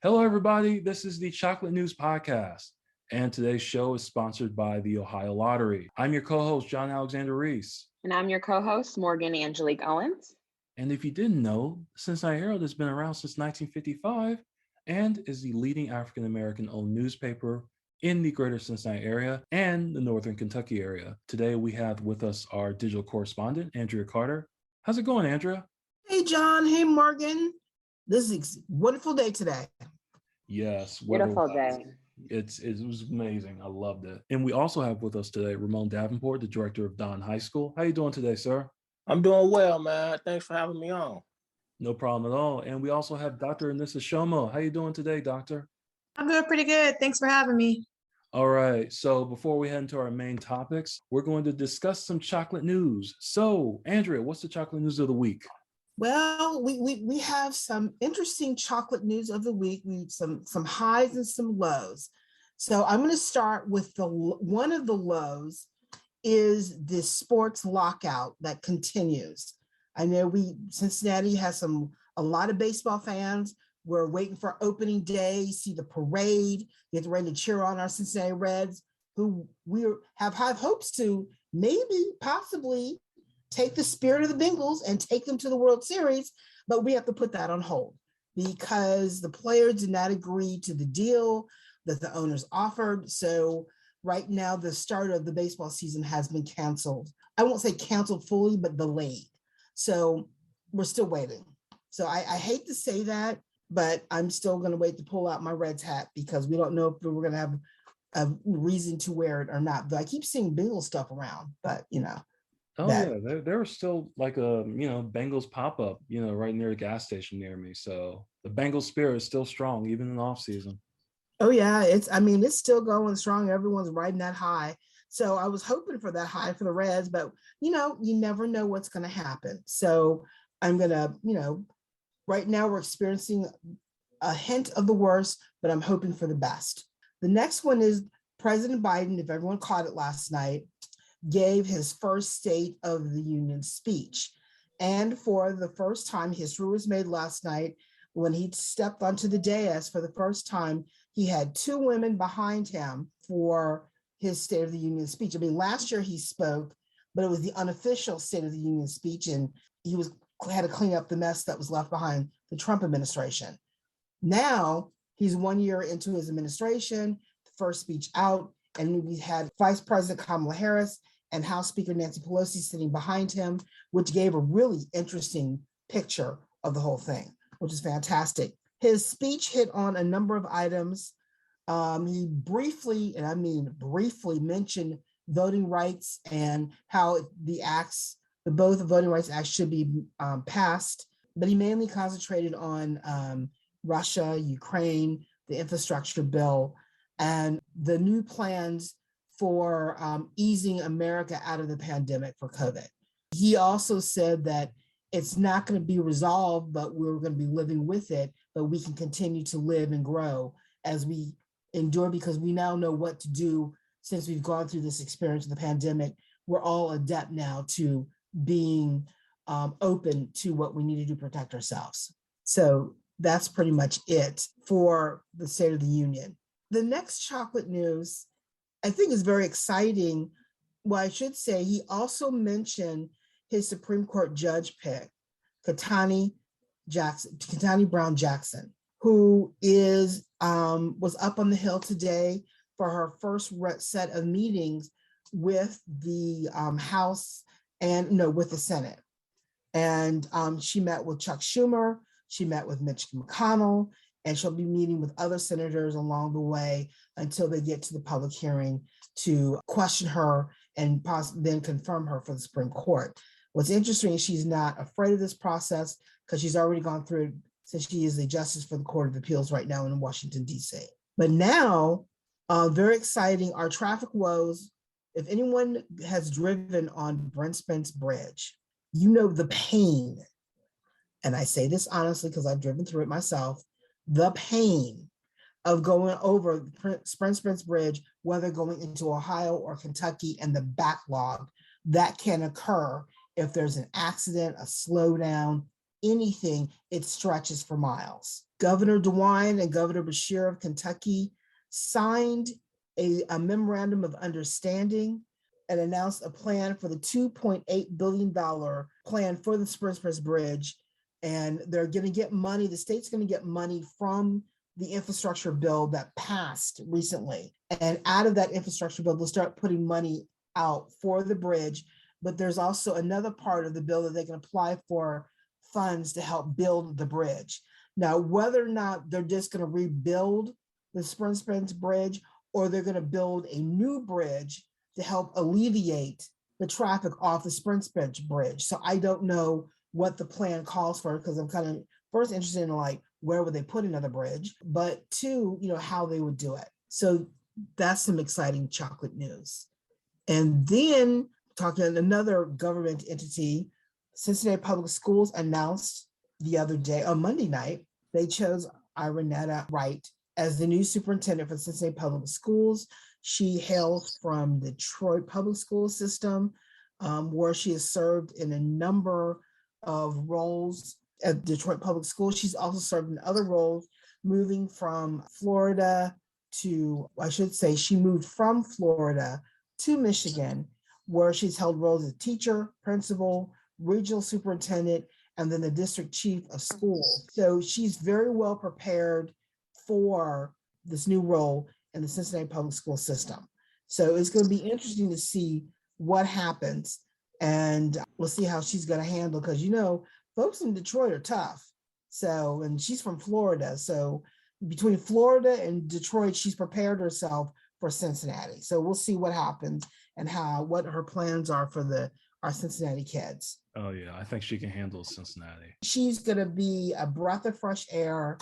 Hello, everybody. This is the Chocolate News Podcast, and today's show is sponsored by the Ohio Lottery. I'm your co-host, John Alexander Reese. And I'm your co-host, Morgan Angelique Owens. And if you didn't know, the Cincinnati Herald has been around since 1955 and is the leading African-American owned newspaper in the greater Cincinnati area and the northern Kentucky area. Today, we have with us our digital correspondent, Andria Carter. How's it going, Andria? Hey, John. Hey, Morgan. This is a wonderful day today. Yes. Beautiful day. It was amazing. I loved it. And we also have with us today Ramon Davenport, the director of Dohn High School. How you doing today, sir? I'm doing well, man. Thanks for having me on. No problem at all. And we also have Dr. Anisa Shomo. How you doing today, doctor? I'm doing pretty good. Thanks for having me. All right. So before we head into our main topics, we're going to discuss some chocolate news. So, Andria, what's the chocolate news of the week? Well, we have some interesting chocolate news of the week. We some highs and some lows. So I'm going to start with one of the lows is the sports lockout that continues. I know Cincinnati has a lot of baseball fans. We're waiting for opening day, see the parade, get ready to cheer on our Cincinnati Reds, who we have high hopes to possibly take the spirit of the Bengals and take them to the World Series, but we have to put that on hold because the players did not agree to the deal that the owners offered. So right now, the start of the baseball season has been canceled. I won't say canceled fully, but delayed. So we're still waiting. So I hate to say that, but I'm still going to wait to pull out my Reds hat because we don't know if we're going to have a reason to wear it or not. But I keep seeing Bengals stuff around, but Oh yeah, there was still like a Bengals pop-up, right near the gas station near me. So the Bengals spirit is still strong, even in the off season. Oh yeah, it's still going strong. Everyone's riding that high. So I was hoping for that high for the Reds, but you never know what's going to happen. So I'm gonna, right now we're experiencing a hint of the worst, but I'm hoping for the best. The next one is President Biden, if everyone caught it last night, gave his first State of the Union speech. And for the first time, history was made last night when he stepped onto the dais for the first time. He had two women behind him for his State of the Union speech. I mean, last year he spoke, but it was the unofficial State of the Union speech, and he had to clean up the mess that was left behind the Trump administration. Now he's 1 year into his administration, the first speech out, and we had Vice President Kamala Harris and House Speaker Nancy Pelosi sitting behind him, which gave a really interesting picture of the whole thing, which is fantastic. His speech hit on a number of items. He briefly, and I mean briefly, mentioned voting rights and how both Voting Rights Acts should be passed, but he mainly concentrated on Russia, Ukraine, the infrastructure bill, and the new plans for easing America out of the pandemic for COVID. He also said that it's not going to be resolved, but we're going to be living with it, but we can continue to live and grow as we endure because we now know what to do since we've gone through this experience of the pandemic. We're all adept now to being open to what we need to do to protect ourselves. So that's pretty much it for the State of the Union. The next chocolate news, I think, is very exciting. Well, I should say he also mentioned his Supreme Court judge pick, Ketanji Brown Jackson, who was up on the Hill today for her first set of meetings with the House with the Senate. And she met with Chuck Schumer, she met with Mitch McConnell, and she'll be meeting with other senators along the way until they get to the public hearing to question her and then confirm her for the Supreme Court. What's interesting is she's not afraid of this process because she's already gone through it since she is the justice for the Court of Appeals right now in Washington, D.C. But now, very exciting, our traffic woes. If anyone has driven on Brent Spence Bridge, you know the pain, and I say this honestly because I've driven through it myself, the pain of going over Brent Spence Bridge, whether going into Ohio or Kentucky, and the backlog that can occur if there's an accident, a slowdown, anything, it stretches for miles. Governor DeWine and Governor Beshear of Kentucky signed a memorandum of understanding and announced a plan for the $2.8 billion plan for the Springs Bridge. And they're going to get money, the state's going to get money from the infrastructure bill that passed recently. And out of that infrastructure bill, they'll start putting money out for the bridge. But there's also another part of the bill that they can apply for funds to help build the bridge. Now, whether or not they're just going to rebuild the Springs Bridge or they're going to build a new bridge to help alleviate the traffic off the Springs Bridge. So I don't know what the plan calls for, because I'm kind of first interested in like, where would they put another bridge, but two, how they would do it. So that's some exciting chocolate news. And then talking about another government entity, Cincinnati Public Schools announced the other day, on Monday night, they chose Ironetta Wright as the new superintendent for Cincinnati Public Schools. She hails from the Detroit Public School System, where she has served in a number of roles at Detroit Public Schools. She's also served in other roles, moving from Florida to, she moved from Florida to Michigan, where she's held roles as teacher, principal, regional superintendent, and then the district chief of schools. So she's very well prepared for this new role in the Cincinnati Public School System. So it's going to be interesting to see what happens, and we'll see how she's going to handle, because folks in Detroit are tough. So, and she's from Florida. So between Florida and Detroit, she's prepared herself for Cincinnati. So we'll see what happens and what her plans are for our Cincinnati kids. Oh yeah, I think she can handle Cincinnati. She's going to be a breath of fresh air.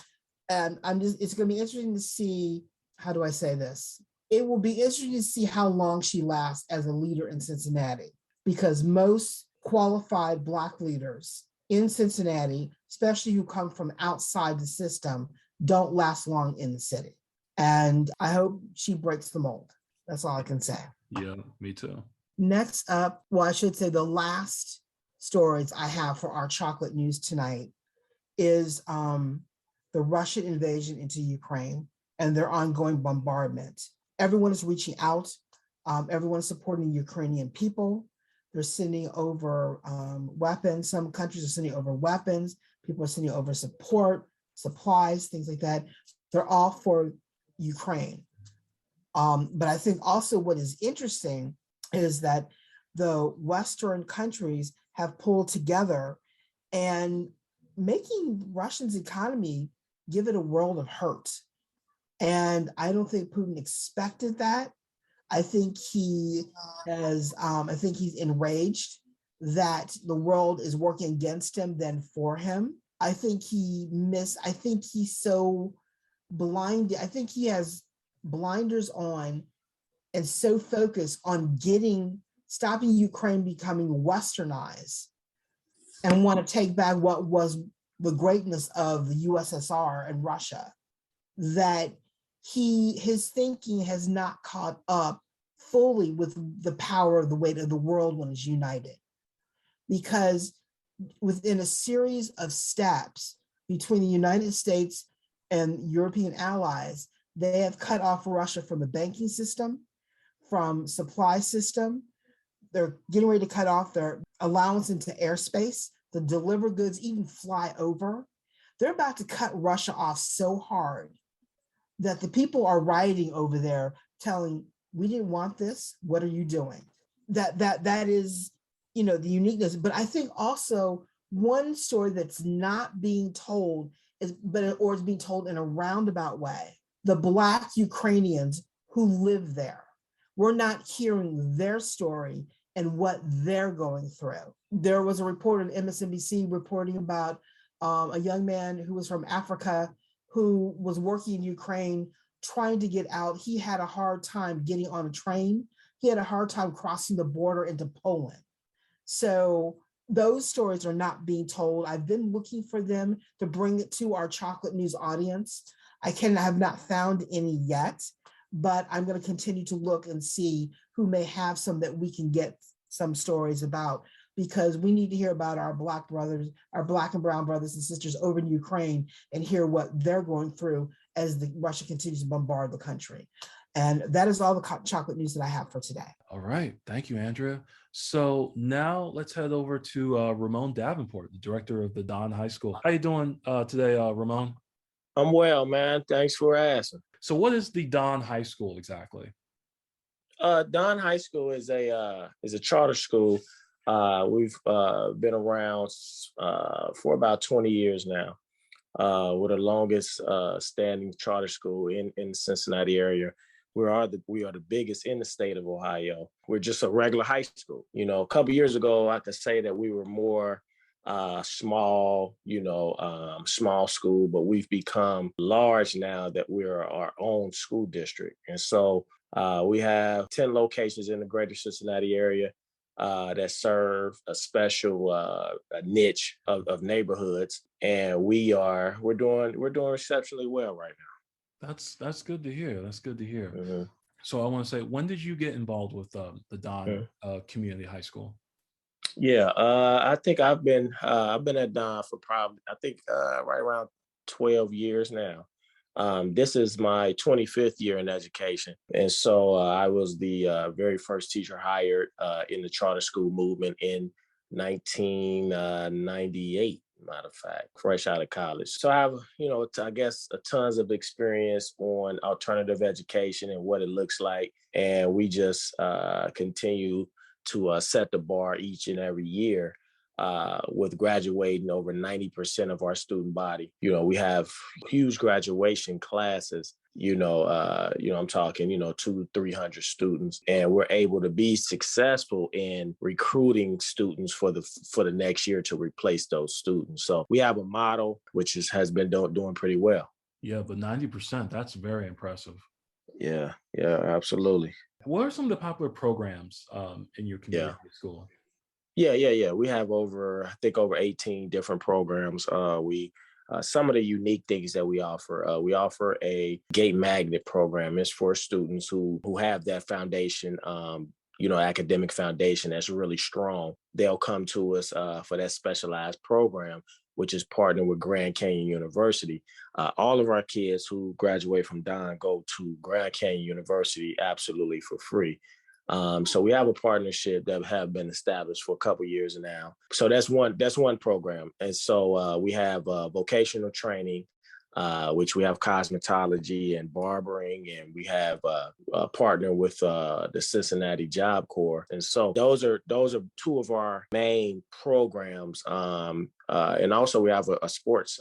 And it's going to be interesting to see, how do I say this? It will be interesting to see how long she lasts as a leader in Cincinnati, because most qualified Black leaders in Cincinnati, especially who come from outside the system, don't last long in the city. And I hope she breaks the mold. That's all I can say. Yeah, me too. Next up, well, I should say the last stories I have for our chocolate news tonight is the Russian invasion into Ukraine and their ongoing bombardment. Everyone is reaching out. Everyone is supporting the Ukrainian people. They're sending over weapons. Some countries are sending over weapons. People are sending over support, supplies, things like that. They're all for Ukraine. But I think also what is interesting is that the Western countries have pulled together and making Russia's economy give it a world of hurt. And I don't think Putin expected that. I think he's enraged that the world is working against him than for him. I think he's so blinded. I think he has blinders on and so focused on stopping Ukraine becoming westernized and want to take back what was the greatness of the USSR and Russia, that his thinking has not caught up fully with the power of the weight of the world when it's united. Because within a series of steps between the United States and European allies, they have cut off Russia from the banking system, from supply system. They're getting ready to cut off their allowance into airspace, to deliver goods, even fly over. They're about to cut Russia off so hard that the people are rioting over there telling, we didn't want this, what are you doing? That is, the uniqueness. But I think also one story that's not being told is being told in a roundabout way. The Black Ukrainians who live there. We're not hearing their story and what they're going through. There was a report on MSNBC reporting about a young man who was from Africa who was working in Ukraine, trying to get out. He had a hard time getting on a train. He had a hard time crossing the border into Poland. So those stories are not being told. I've been looking for them to bring it to our chocolate news audience. I have not found any yet, but I'm going to continue to look and see who may have some that we can get some stories about. because we need to hear about our Black brothers, our Black and brown brothers and sisters over in Ukraine, and hear what they're going through as the Russia continues to bombard the country. And that is all the chocolate news that I have for today. All right. Thank you, Andrea. So now let's head over to Ramon Davenport, the director of the Dohn High School. How you doing today, Ramon? I'm well, man. Thanks for asking. So what is the Dohn High School exactly? Dohn High School is a charter school. We've been around for about 20 years now. We're the longest standing charter school in the Cincinnati area. We are the biggest in the state of Ohio. We're just a regular high school. You know, a couple years ago, I could say that we were more small, small school, but we've become large now that we're our own school district. And so we have 10 locations in the greater Cincinnati area that serve a special a niche of neighborhoods. And we're doing exceptionally well right now. That's good to hear. That's good to hear. Mm-hmm. So I want to say, when did you get involved with the Dohn Community High School? Yeah, I think I've been at Dohn for probably right around 12 years now. This is my 25th year in education, and so I was the very first teacher hired in the charter school movement in 1998. Matter of fact, fresh out of college. So I have, I guess, tons of experience on alternative education and what it looks like. And we just continue to set the bar each and every year with graduating over 90% of our student body. You know, we have huge graduation classes. I'm talking, 200-300 students, and we're able to be successful in recruiting students for the next year to replace those students. So we have a model which has been doing pretty well. Yeah, but 90%, that's very impressive. Yeah, absolutely. What are some of the popular programs in your community school? Yeah. We have over 18 different programs. Some of the unique things that we offer a gate magnet program. It's for students who have that foundation, academic foundation that's really strong. They'll come to us for that specialized program, which is partnered with Grand Canyon University. All of our kids who graduate from Dohn go to Grand Canyon University absolutely for free. So we have a partnership that have been established for a couple of years now. So that's one program. And so we have vocational training, which we have cosmetology and barbering, and we have a partner with the Cincinnati Job Corps. And so those are two of our main programs. And also we have a sports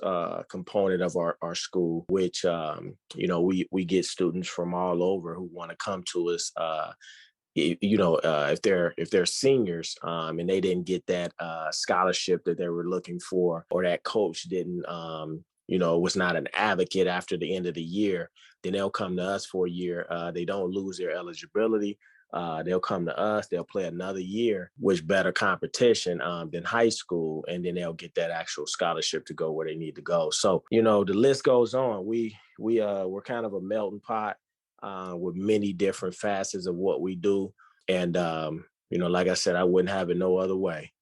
component of our school, which, we get students from all over who want to come to us. If they're seniors and they didn't get that scholarship that they were looking for, or that coach didn't, was not an advocate after the end of the year, then they'll come to us for a year. They don't lose their eligibility. They'll come to us, they'll play another year with better competition than high school, and then they'll get that actual scholarship to go where they need to go. So, the list goes on. We're kind of a melting pot with many different facets of what we do. And, like I said, I wouldn't have it no other way.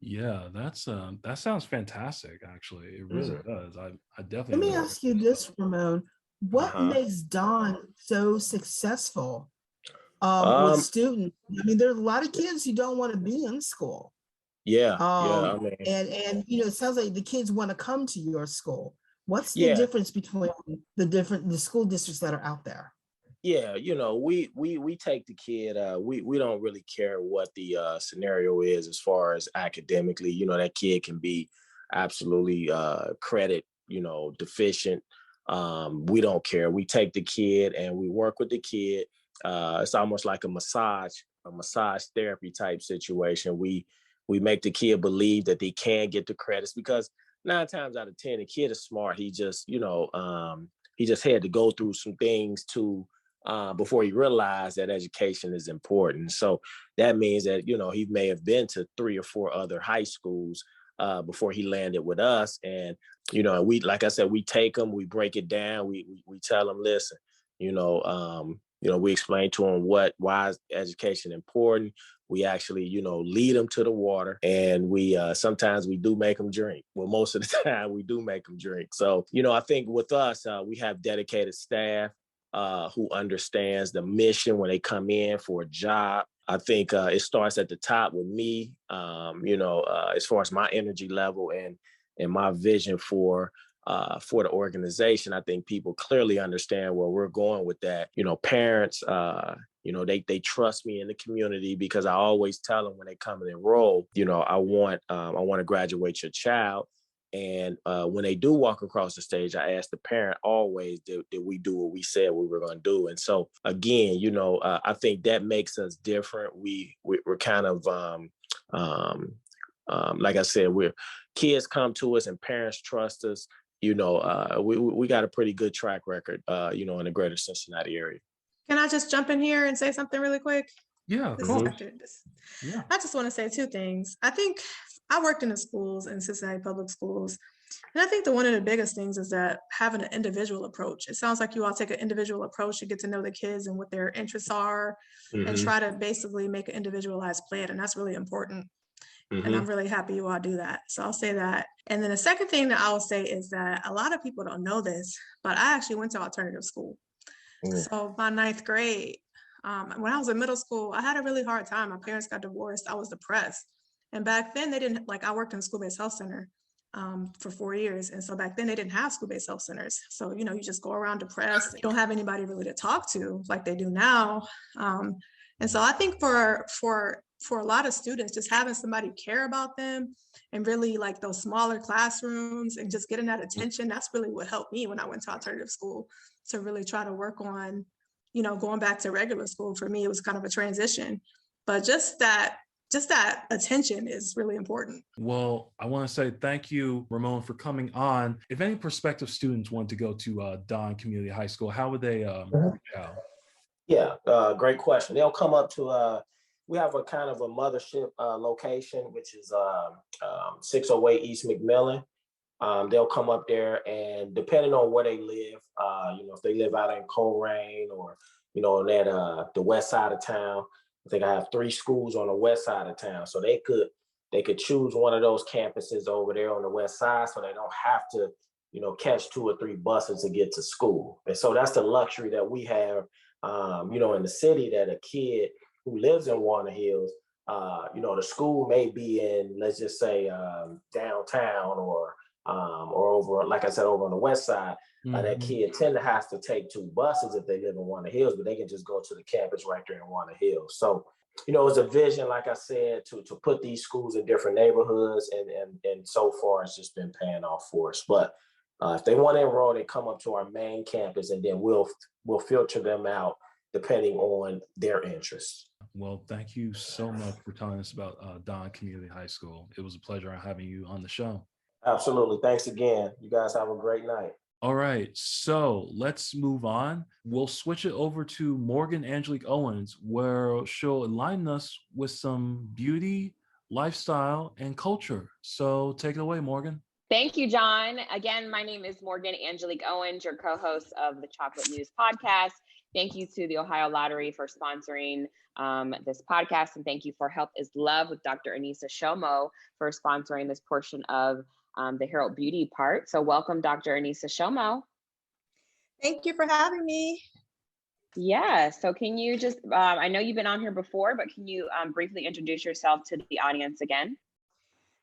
Yeah, that sounds fantastic, actually. It really does. I definitely. Let me ask you this, Ramon. What makes Dohn so successful with students? I mean, there's a lot of kids who don't want to be in school. Yeah. And it sounds like the kids want to come to your school. What's the difference between the school districts that are out there? Yeah, we take the kid. We don't really care what the scenario is as far as academically. That kid can be absolutely credit, deficient. We don't care. We take the kid and we work with the kid. It's almost like a massage therapy type situation. We make the kid believe that they can get the credits, because 9 times out of 10, the kid is smart. He just, he just had to go through some things before he realized that education is important. So that means that, he may have been to 3 or 4 other high schools before he landed with us. And, we, like I said, we take them, we break it down. We tell them, listen, we explain to them why is education important. We actually, lead them to the water, and we sometimes we do make them drink. Well, most of the time we do make them drink. So, I think with us, we have dedicated staff who understands the mission when they come in for a job. I think it starts at the top with me, as far as my energy level and my vision for the organization. I think people clearly understand where we're going with that. Parents, they trust me in the community because I always tell them when they come and enroll, I want to graduate your child. And when they do walk across the stage, I ask the parent always, did we do what we said we were going to do? And so again, I think that makes us different. We're kind of, like I said, kids come to us and parents trust us. We got a pretty good track record, in the greater Cincinnati area. Can I just jump in here and say something really quick? Yeah, of This is course. Dr. Yeah. I just want to say two things. I think I worked in the schools, in Cincinnati public schools, and I think one of the biggest things is that having an individual approach. It sounds like you all take an individual approach to get to know the kids and what their interests are, and try to basically make an individualized plan, and that's really important. And I'm really happy you all do that. So I'll say that. And then the second thing that I'll say is that a lot of people don't know this, but I actually went to alternative school. So my ninth grade, when I was in middle school, I had a really hard time. My parents got divorced. I was depressed. And back then they didn't, I worked in a school-based health center for 4 years. And so back then they didn't have school-based health centers. So, you just go around depressed. You don't have anybody really to talk to like they do now. And so I think for a lot of students, just having somebody care about them and really like those smaller classrooms and just getting that attention, that's really what helped me when I went to alternative school, to really try to work on, going back to regular school. For me, it was kind of a transition, but just that attention is really important. Well, I want to say thank you, Ramon, for coming on. If any prospective students want to go to Dohn Community High School, how would they reach out? Yeah, great question. They'll come up to, we have a kind of a mothership location, which is 608 East McMillan. They'll come up there, and depending on where they live, if they live out in Coleraine or, at the west side of town, I think I have 3 schools on the west side of town. So they could choose one of those campuses over there on the west side, so they don't have to, catch 2 or 3 buses to get to school. And so that's the luxury that we have, in the city, that a kid who lives in Walnut Hills, the school may be in, let's just say, downtown or over, like I said, over on the west side. That kid tend to have to take 2 buses if they live in Walnut Hills, but they can just go to the campus right there in Walnut Hills. So, it's a vision, like I said, to put these schools in different neighborhoods, and so far it's just been paying off for us. But if they want to enroll, they come up to our main campus, and then we'll filter them out depending on their interests. Well, thank you so much for telling us about Dohn Community High School. It was a pleasure having you on the show. Absolutely. Thanks again. You guys have a great night. All right, so let's move on. We'll switch it over to Morgan Angelique Owens, where she'll enlighten us with some beauty, lifestyle, and culture. So take it away, Morgan. Thank you, John. Again, my name is Morgan Angelique Owens, your co-host of the Chocolate News podcast. Thank you to the Ohio Lottery for sponsoring this podcast. And thank you for Health is Love with Dr. Anisa Shomo for sponsoring this portion of the Herald Beauty part. So welcome, Dr. Anisa Shomo. Thank you for having me. Yeah, so can you just, I know you've been on here before, but can you briefly introduce yourself to the audience again?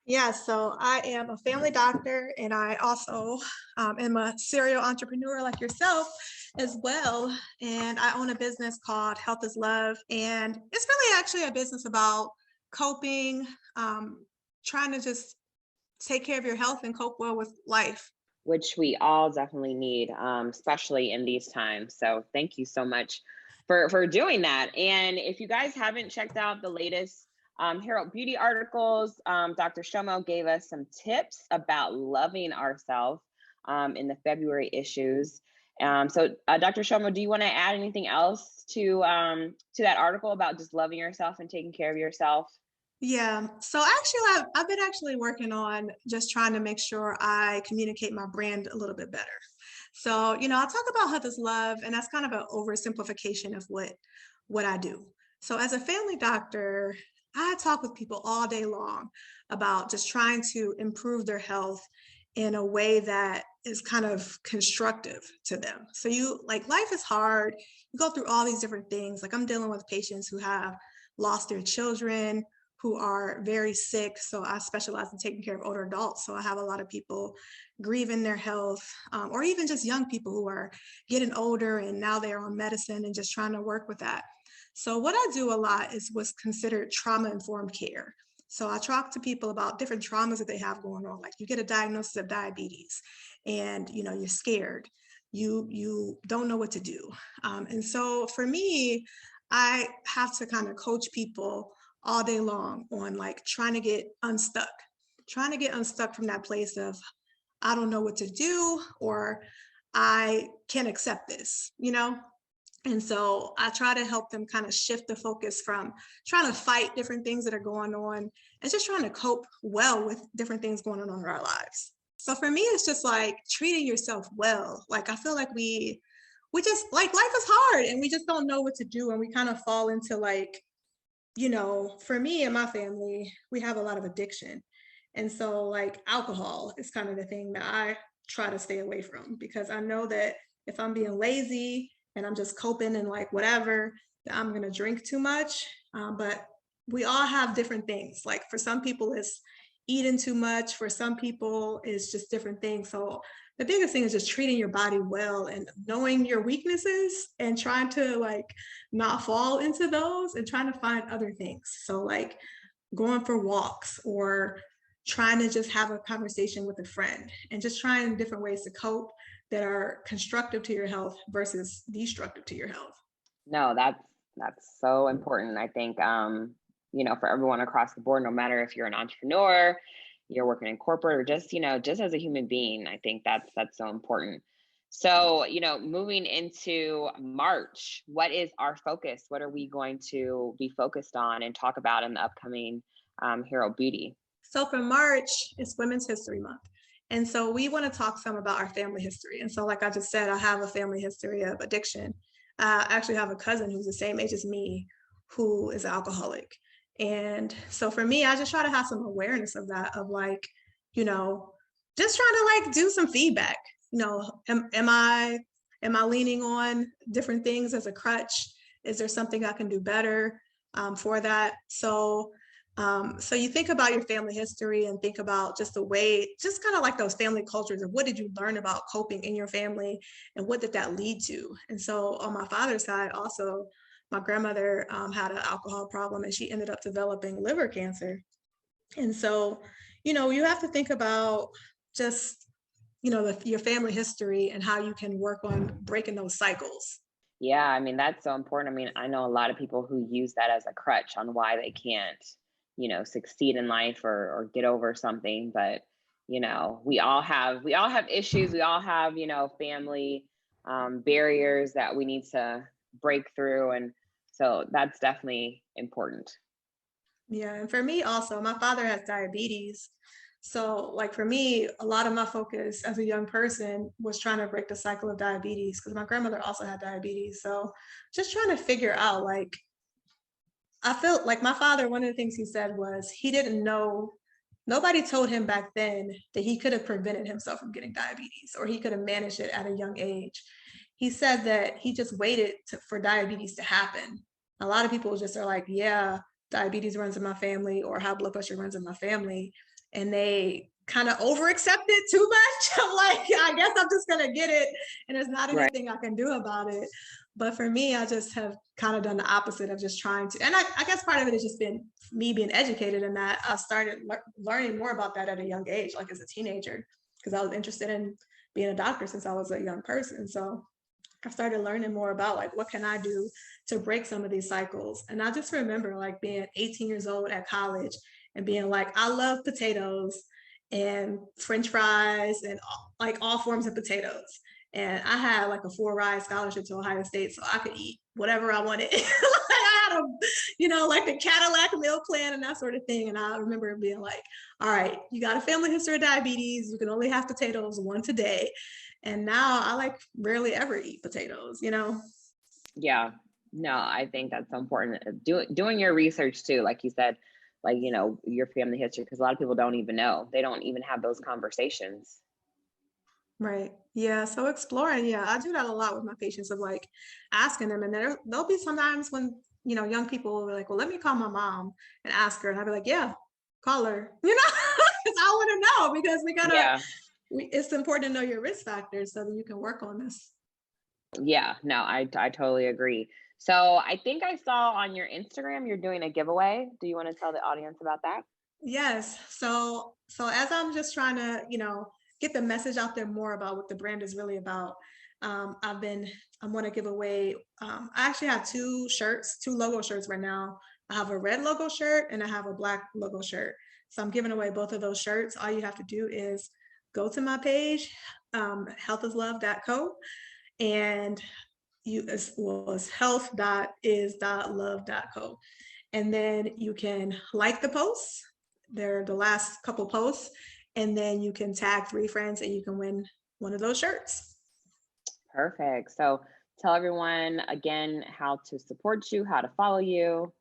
Yeah, so I am a family doctor, and I also am a serial entrepreneur like yourself as well. And I own a business called Health is Love. And it's really actually a business about coping, trying to just take care of your health and cope well with life. Which we all definitely need, especially in these times. So thank you so much for doing that. And if you guys haven't checked out the latest Herald Beauty articles, Dr. Shomo gave us some tips about loving ourselves in the February issues. So Dr. Shomo, do you want to add anything else to that article about just loving yourself and taking care of yourself? Yeah, so actually, I've been actually working on just trying to make sure I communicate my brand a little bit better. So, I talk about health is love, and that's kind of an oversimplification of what I do. So as a family doctor, I talk with people all day long about just trying to improve their health in a way that is kind of constructive to them. So life is hard. You go through all these different things. Like I'm dealing with patients who have lost their children, who are very sick. So I specialize in taking care of older adults. So I have a lot of people grieving their health, or even just young people who are getting older and now they're on medicine and just trying to work with that. So what I do a lot is what's considered trauma-informed care. So I talk to people about different traumas that they have going on. Like you get a diagnosis of diabetes and you're scared. You don't know what to do. And so for me, I have to kind of coach people all day long on like trying to get unstuck from that place of, I don't know what to do, or I can't accept this, And so I try to help them kind of shift the focus from trying to fight different things that are going on and just trying to cope well with different things going on in our lives. So for me, it's just like treating yourself well. Like I feel like we just like life is hard and we just don't know what to do. And we kind of fall into like, for me and my family, we have a lot of addiction. And so like alcohol is kind of the thing that I try to stay away from, because I know that if I'm being lazy and I'm just coping and like whatever, that I'm going to drink too much. But we all have different things. Like for some people it's eating too much. For some people it's just different things. So the biggest thing is just treating your body well and knowing your weaknesses and trying to like not fall into those and trying to find other things. So like going for walks or trying to just have a conversation with a friend and just trying different ways to cope that are constructive to your health versus destructive to your health. No, that's so important. I think, for everyone across the board, no matter if you're an entrepreneur, you're working in corporate, or just, just as a human being, I think that's so important. So, moving into March, what is our focus? What are we going to be focused on and talk about in the upcoming Herald Beauty? So for March, it's Women's History Month. And so we want to talk some about our family history. And so like I just said, I have a family history of addiction. I actually have a cousin who's the same age as me who is an alcoholic. And so for me, I just try to have some awareness of that, of like, just trying to like do some feedback. Am I leaning on different things as a crutch? Is there something I can do better for that? So you think about your family history and think about just the way, just kind of like those family cultures of what did you learn about coping in your family and what did that lead to? And so on my father's side, also, my grandmother had an alcohol problem and she ended up developing liver cancer. And so, you have to think about just, your family history and how you can work on breaking those cycles. Yeah, I mean, that's so important. I mean, I know a lot of people who use that as a crutch on why they can't, succeed in life or get over something. But, we all have issues. We all have, family barriers that we need to break through. And so that's definitely important. Yeah. And for me also, my father has diabetes. So like for me, a lot of my focus as a young person was trying to break the cycle of diabetes because my grandmother also had diabetes. So just trying to figure out, like, I felt like my father, one of the things he said was he didn't know, nobody told him back then that he could have prevented himself from getting diabetes or he could have managed it at a young age. He said that he just waited for diabetes to happen. A lot of people just are like, yeah, diabetes runs in my family or high blood pressure runs in my family. And they kind of over accept it too much. I'm like, I guess I'm just going to get it. And there's not anything I can do about it. But for me, I just have kind of done the opposite of just trying to. And I guess part of it has just been me being educated in that. I started learning more about that at a young age, like as a teenager, because I was interested in being a doctor since I was a young person. So I started learning more about like, what can I do to break some of these cycles? And I just remember like being 18 years old at college and being like, I love potatoes and French fries and like all forms of potatoes. And I had like a 4-ride scholarship to Ohio State, so I could eat whatever I wanted. I had a, like the Cadillac meal plan and that sort of thing. And I remember being like, all right, you got a family history of diabetes. You can only have potatoes once a day. And now I like rarely ever eat potatoes, you know? Yeah, no, I think that's so important. Doing your research too, like you said, like, you know, your family history, because a lot of people don't even know. They don't even have those conversations. Right. Yeah. So exploring, yeah, I do that a lot with my patients of like asking them. And there'll be sometimes when, you know, young people will be like, well, let me call my mom and ask her. And I'll be like, yeah, call her, you know, because I want to know because Yeah. it's important to know your risk factors so that you can work on this. Yeah, no, I totally agree. So I think I saw on your Instagram you're doing a giveaway. Do you want to tell the audience about that? Yes. So as I'm just trying to, you know, get the message out there more about what the brand is really about, I want to give away, I actually have two logo shirts right now. I have a red logo shirt and I have a black logo shirt. So I'm giving away both of those shirts. All you have to do is go to my page, healthislove.co, and it's health.is.love.co. And then you can like the posts. They're the last couple posts. And then you can tag 3 friends and you can win one of those shirts. Perfect. So tell everyone again how to support you, how to follow you.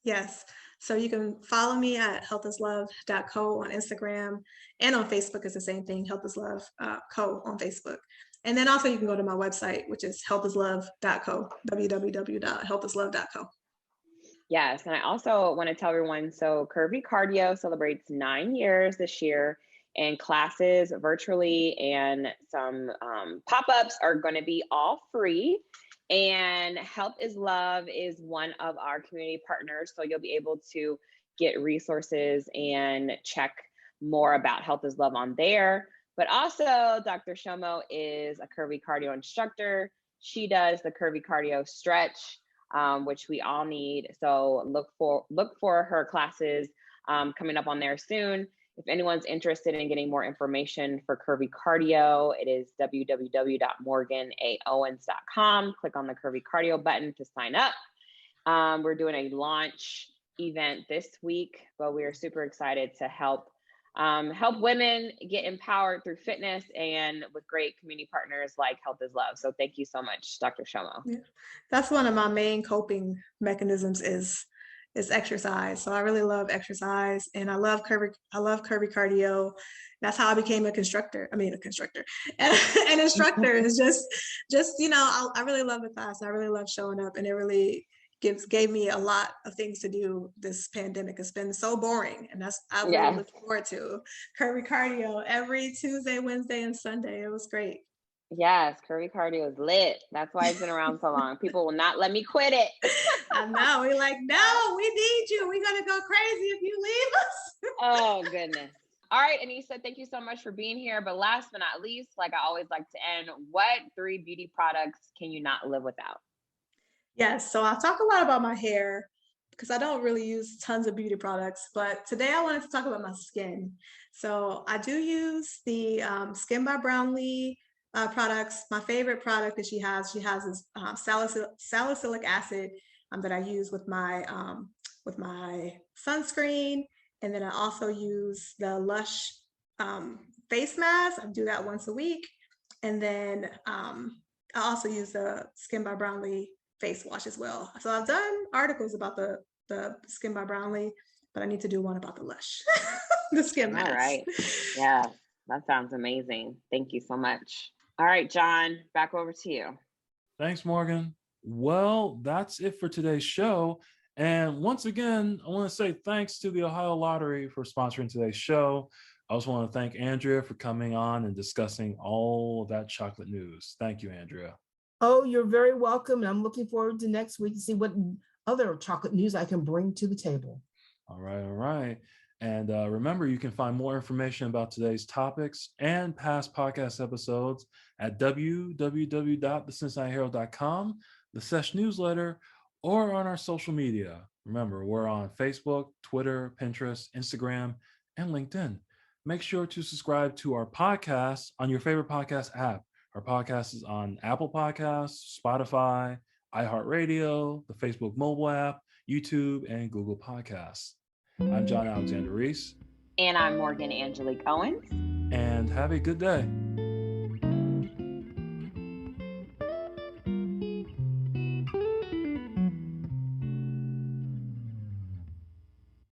Yes. So you can follow me at healthislove.co on Instagram, and on Facebook is the same thing, healthislove.co on Facebook. And then also you can go to my website, which is healthislove.co, www.healthislove.co. Yes, and I also want to tell everyone, so Curvy Cardio celebrates 9 years this year, and classes virtually and some pop-ups are going to be all free. And Health is Love is one of our community partners, so you'll be able to get resources and check more about Health is Love on there. But also, Dr. Shomo is a Curvy Cardio instructor. She does the Curvy Cardio stretch, which we all need. So look for her classes coming up on there soon. If anyone's interested in getting more information for Curvy Cardio, it is www.morganaowens.com. Click on the Curvy Cardio button to sign up. We're doing a launch event this week, but we are super excited to help women get empowered through fitness and with great community partners like Health is Love. So thank you so much, Dr. Shomo. Yeah. That's one of my main coping mechanisms is exercise. So I really love exercise, and I love curvy cardio. That's how I became an instructor. An instructor is just you know, I really love the class. I really love showing up, and it really gave me a lot of things to do this pandemic. It's been so boring, and I really look forward to curvy cardio every Tuesday, Wednesday, and Sunday. It was great. Yes, Curvy Cardio is lit. That's why it's been around so long. People will not let me quit it. I know. We're like, no, we need you. We're going to go crazy if you leave us. Oh, goodness. All right, Anisa, thank you so much for being here. But last but not least, like I always like to end, what 3 beauty products can you not live without? Yes, so I'll talk a lot about my hair because I don't really use tons of beauty products, but today I wanted to talk about my skin. So I do use the Skin by Brownlee products. My favorite product that she has is salicylic acid that I use with my sunscreen, and then I also use the Lush face mask. I do that once a week, and then I also use the Skin by Brownlee face wash as well. So I've done articles about the Skin by Brownlee, but I need to do one about the Lush, the skin mask. All right. Yeah, that sounds amazing. Thank you so much. All right, John, back over to you. Thanks, Morgan. Well, that's it for today's show. And once again, I want to say thanks to the Ohio Lottery for sponsoring today's show. I also want to thank Andria for coming on and discussing all of that chocolate news. Thank you, Andria. Oh, you're very welcome. And I'm looking forward to next week to see what other chocolate news I can bring to the table. All right. And remember, you can find more information about today's topics and past podcast episodes at www.thecincinnatiherald.com, the Sesh newsletter, or on our social media. Remember, we're on Facebook, Twitter, Pinterest, Instagram, and LinkedIn. Make sure to subscribe to our podcast on your favorite podcast app. Our podcast is on Apple Podcasts, Spotify, iHeartRadio, the Facebook mobile app, YouTube, and Google Podcasts. I'm John Alexander Reese. And I'm Morgan Angelique Owens. And have a good day.